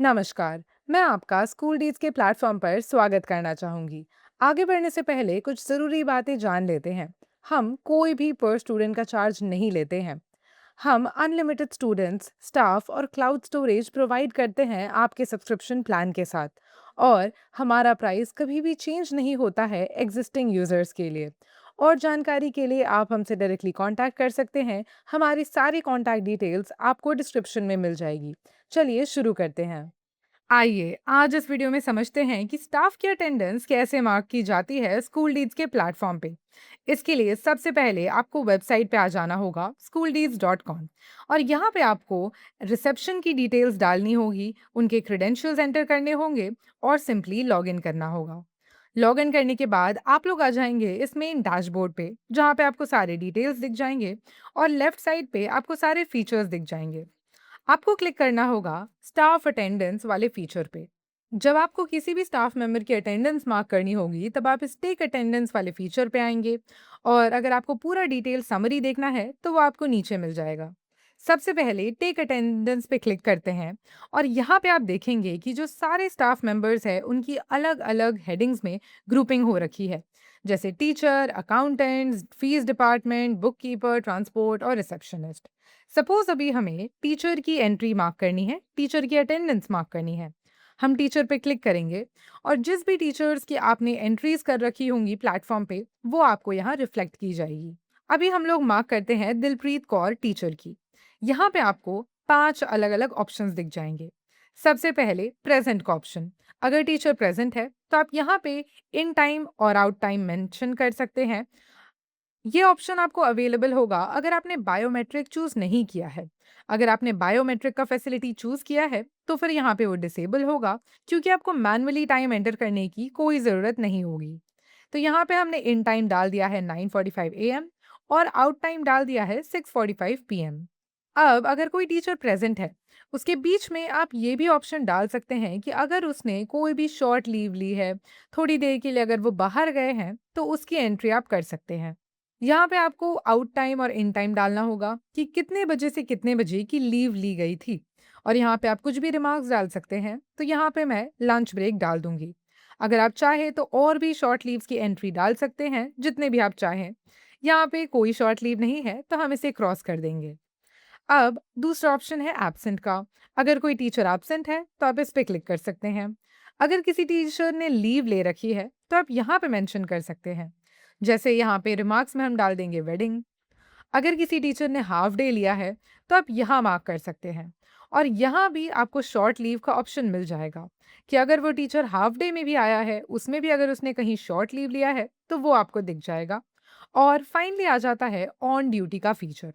नमस्कार। मैं आपका स्कूल डीज के प्लेटफॉर्म पर स्वागत करना चाहूँगी। आगे बढ़ने से पहले कुछ ज़रूरी बातें जान लेते हैं। हम कोई भी पर स्टूडेंट का चार्ज नहीं लेते हैं। हम अनलिमिटेड स्टूडेंट्स, स्टाफ और क्लाउड स्टोरेज प्रोवाइड करते हैं आपके सब्सक्रिप्शन प्लान के साथ। और हमारा प्राइस कभी भी चेंज नहीं होता है एग्जिस्टिंग यूजर्स के लिए। और जानकारी के लिए आप हमसे डायरेक्टली कांटेक्ट कर सकते हैं। हमारी सारी कांटेक्ट डिटेल्स आपको डिस्क्रिप्शन में मिल जाएगी। चलिए शुरू करते हैं। आइए आज इस वीडियो में समझते हैं कि स्टाफ की अटेंडेंस कैसे मार्क की जाती है स्कूल डीज के प्लेटफॉर्म पे। इसके लिए सबसे पहले आपको वेबसाइट पे आ जाना होगा schooldeeds.com। और यहाँ पे आपको रिसेप्शन की डिटेल्स डालनी होगी, उनके क्रेडेंशियल्स एंटर करने होंगे और सिंपली लॉग इन करना होगा। लॉग इन करने के बाद आप लोग आ जाएंगे इस मेन डैशबोर्ड पे, जहाँ पे आपको सारे डिटेल्स दिख जाएंगे और लेफ्ट साइड पे आपको सारे फीचर्स दिख जाएंगे। आपको क्लिक करना होगा स्टाफ अटेंडेंस वाले फीचर पे। जब आपको किसी भी स्टाफ मेंबर की अटेंडेंस मार्क करनी होगी तब आप इस टेक अटेंडेंस वाले फीचर पे आएंगे। और अगर आपको पूरा डिटेल समरी देखना है तो वो आपको नीचे मिल जाएगा। सबसे पहले टेक अटेंडेंस पे क्लिक करते हैं और यहाँ पे आप देखेंगे कि जो सारे स्टाफ मेंबर्स हैं उनकी अलग अलग हेडिंग्स में ग्रुपिंग हो रखी है, जैसे teacher, accountants, fees department, book keeper, transport और रिसेप्शनिस्ट। सपोज अभी हमें टीचर की एंट्री मार्क करनी है, टीचर की अटेंडेंस मार्क करनी है। हम टीचर पे क्लिक करेंगे और जिस भी टीचर्स की आपने एंट्रीज कर रखी होंगी प्लेटफॉर्म पे, वो आपको यहाँ रिफ्लेक्ट की जाएगी। अभी हम लोग मार्क करते हैं दिलप्रीत कौर टीचर की। यहाँ पे आपको 5 अलग अलग ऑप्शंस दिख जाएंगे। सबसे पहले प्रेजेंट का ऑप्शन। अगर टीचर प्रेजेंट है तो आप यहाँ पे इन टाइम और आउट टाइम मेंशन कर सकते हैं। ये ऑप्शन आपको अवेलेबल होगा अगर आपने बायोमेट्रिक चूज नहीं किया है। अगर आपने बायोमेट्रिक का फैसिलिटी चूज किया है तो फिर यहाँ पे वो डिसेबल होगा, क्योंकि आपको मैनुअली टाइम एंटर करने की कोई ज़रूरत नहीं होगी। तो यहाँ पे हमने इन टाइम डाल दिया है 9:45 AM और आउट टाइम डाल दिया है 6:45 PM। अब अगर कोई टीचर प्रेजेंट है, उसके बीच में आप ये भी ऑप्शन डाल सकते हैं कि अगर उसने कोई भी शॉर्ट लीव ली है, थोड़ी देर के लिए अगर वो बाहर गए हैं, तो उसकी एंट्री आप कर सकते हैं। यहाँ पे आपको आउट टाइम और इन टाइम डालना होगा कि कितने बजे से कितने बजे की लीव ली गई थी। और यहाँ पे आप कुछ भी रिमार्क्स डाल सकते हैं, तो यहाँ पे मैं लंच ब्रेक डाल दूंगी। अगर आप चाहें तो और भी शॉर्ट लीव्स की एंट्री डाल सकते हैं, जितने भी आप चाहें। यहाँ पे कोई शॉर्ट लीव नहीं है तो हम इसे क्रॉस कर देंगे। अब दूसरा ऑप्शन है एब्सेंट का। अगर कोई टीचर एब्सेंट है तो आप इस पे क्लिक कर सकते हैं। अगर किसी टीचर ने लीव ले रखी है तो आप यहाँ पे मेंशन कर सकते हैं। जैसे यहाँ पे रिमार्क्स में हम डाल देंगे वेडिंग। अगर किसी टीचर ने हाफ डे लिया है तो आप यहाँ मार्क कर सकते हैं। और यहाँ भी आपको शॉर्ट लीव का ऑप्शन मिल जाएगा कि अगर वो टीचर हाफ डे में भी आया है, उसमें भी अगर उसने कहीं शॉर्ट लीव लिया है तो वो आपको दिख जाएगा। और फाइनली आ जाता है ऑन ड्यूटी का फीचर।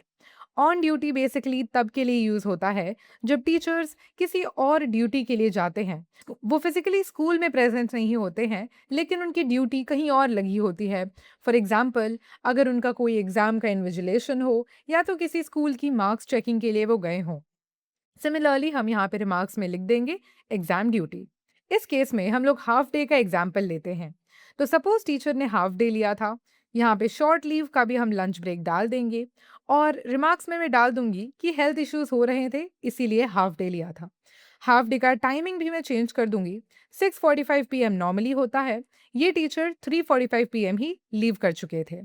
ऑन ड्यूटी बेसिकली तब के लिए यूज़ होता है जब टीचर्स किसी और ड्यूटी के लिए जाते हैं। वो फिजिकली स्कूल में प्रेजेंट नहीं होते हैं, लेकिन उनकी ड्यूटी कहीं और लगी होती है। फॉर एग्जाम्पल, अगर उनका कोई एग्ज़ाम का इन्विजिलेशन हो या तो किसी स्कूल की मार्क्स चेकिंग के लिए वो गए हों। सिमिलरली हम यहाँ पे रिमार्क्स में लिख देंगे एग्जाम ड्यूटी। इस केस में हम लोग हाफ डे का एग्जाम्पल लेते हैं। तो सपोज टीचर ने हाफ डे लिया था, यहाँ पे शॉर्ट लीव का भी हम लंच ब्रेक डाल देंगे। और रिमार्क्स में मैं डाल दूंगी कि हेल्थ इश्यूज हो रहे थे इसीलिए हाफ डे लिया था। हाफ डे का टाइमिंग भी मैं चेंज कर दूंगी। 6:45 PM नॉर्मली होता है, ये टीचर 3:45 PM ही लीव कर चुके थे।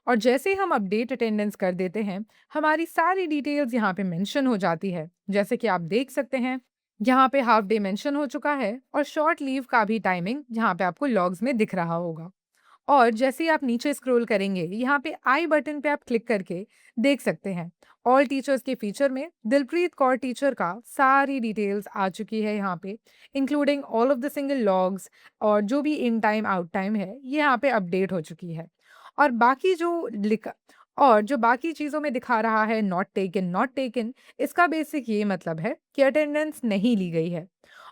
और जैसे ही हम अपडेट अटेंडेंस कर देते हैं, हमारी सारी डिटेल्स यहाँ पे मेंशन हो जाती है। जैसे कि आप देख सकते हैं, यहाँ पे हाफ डे मेंशन हो चुका है और शॉर्ट लीव का भी टाइमिंग यहाँ पे आपको लॉग्स में दिख रहा होगा। और जैसे ही आप नीचे स्क्रॉल करेंगे, यहाँ पे आई बटन पे आप क्लिक करके देख सकते हैं ऑल टीचर्स के फीचर में दिलप्रीत कौर टीचर का सारी डिटेल्स आ चुकी है यहाँ पे, including all of the single logs. और जो भी इन टाइम आउट टाइम है ये यहाँ पे अपडेट हो चुकी है। और बाकी जो लिखा और जो बाकी चीज़ों में दिखा रहा है नॉट टेकन, इसका बेसिक ये मतलब है कि अटेंडेंस नहीं ली गई है।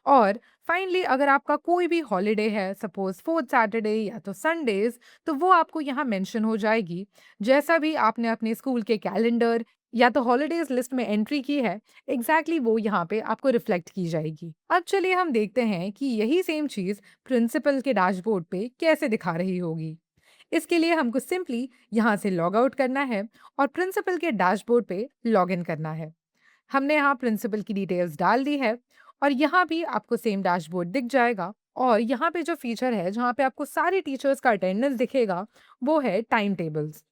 और फाइनली अगर आपका कोई भी हॉलिडे है, सपोज फोर्थ सैटरडे या तो संडेज, तो वो आपको यहाँ मेंशन हो जाएगी। जैसा भी आपने अपने स्कूल के कैलेंडर या तो हॉलिडेज लिस्ट में एंट्री की है, एग्जैक्टली वो यहाँ पे आपको रिफ्लेक्ट की जाएगी। अब चलिए हम देखते हैं कि यही सेम चीज़ प्रिंसिपल के डैशबोर्ड पे कैसे दिखा रही होगी। इसके लिए हमको सिंपली यहाँ से लॉग आउट करना है और प्रिंसिपल के डैशबोर्ड पे लॉग इन करना है। हमने यहाँ प्रिंसिपल की डिटेल्स डाल दी है और यहाँ भी आपको सेम डैशबोर्ड दिख जाएगा। और यहाँ पे जो फीचर है जहाँ पे आपको सारे टीचर्स का अटेंडेंस दिखेगा, वो है टाइम टेबल्स।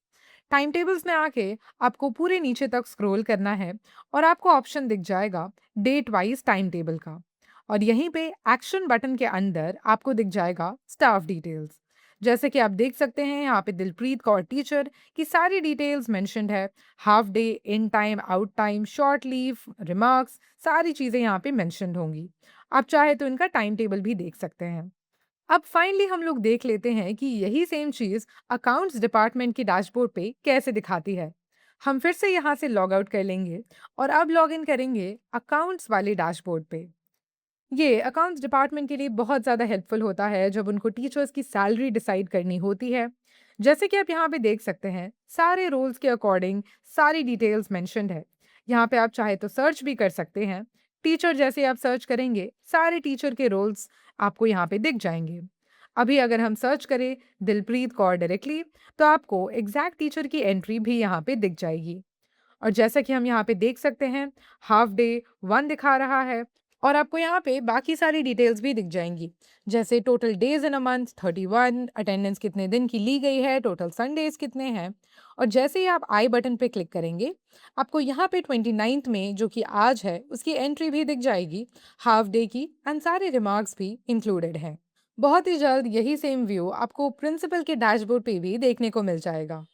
टाइम टेबल्स में आके आपको पूरे नीचे तक स्क्रॉल करना है और आपको ऑप्शन दिख जाएगा डेट वाइज टाइम टेबल का। और यहीं पे एक्शन बटन के अंदर आपको दिख जाएगा स्टाफ डिटेल्स। जैसे कि आप देख सकते हैं यहाँ पे दिलप्रीत कौर टीचर की सारी डिटेल्स मेंशन्ड है। Half day, in time, out time, short leave, remarks, सारी चीज़ें यहाँ पे मेंशन्ड होंगी। आप चाहे तो इनका टाइम टेबल भी देख सकते हैं। अब फाइनली हम लोग देख लेते हैं कि यही सेम चीज अकाउंट्स डिपार्टमेंट की डैशबोर्ड पे कैसे दिखाती है। हम फिर से यहाँ से लॉग आउट कर लेंगे और अब लॉग इन करेंगे अकाउंट्स वाले डैशबोर्ड पे। ये अकाउंट्स डिपार्टमेंट के लिए बहुत ज़्यादा हेल्पफुल होता है जब उनको टीचर्स की सैलरी डिसाइड करनी होती है। जैसे कि आप यहाँ पे देख सकते हैं, सारे रोल्स के अकॉर्डिंग सारी डिटेल्स मेंशन्ड है। यहाँ पे आप चाहे तो सर्च भी कर सकते हैं। टीचर जैसे आप सर्च करेंगे, सारे टीचर के रोल्स आपको यहाँ पे दिख जाएंगे। अभी अगर हम सर्च करें दिलप्रीत कौर डायरेक्टली, तो आपको एग्जैक्ट टीचर की एंट्री भी यहाँ पे दिख जाएगी। और जैसा कि हम यहाँ पे देख सकते हैं, हाफ डे 1 दिखा रहा है और आपको यहाँ पे बाकी सारी डिटेल्स भी दिख जाएंगी। जैसे total days in a month 31, attendance कितने दिन की ली गई है, टोटल संडेज कितने हैं। और जैसे ही आप आई बटन पे क्लिक करेंगे, आपको यहाँ पे 29th में जो कि आज है उसकी एंट्री भी दिख जाएगी, हाफ डे की, एंड सारे रिमार्क्स भी इंक्लूडेड हैं। बहुत ही जल्द यही सेम व्यू आपको प्रिंसिपल के डैशबोर्ड पे भी देखने को मिल जाएगा,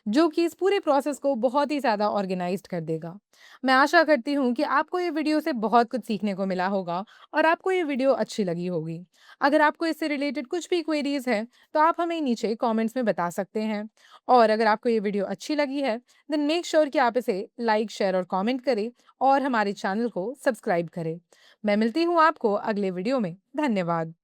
जो कि इस पूरे प्रोसेस को बहुत ही ज़्यादा ऑर्गेनाइज्ड कर देगा। मैं आशा करती हूँ कि आपको ये वीडियो से बहुत कुछ सीखने को मिला होगा और आपको ये वीडियो अच्छी लगी होगी। अगर आपको इससे रिलेटेड कुछ भी क्वेरीज हैं, तो आप हमें नीचे कमेंट्स में बता सकते हैं। और अगर आपको ये वीडियो अच्छी लगी है, देन मेक श्योर कि आप इसे लाइक, शेयर और कमेंट करें और हमारे चैनल को सब्सक्राइब करें। मैं मिलती हूँ आपको अगले वीडियो में। धन्यवाद।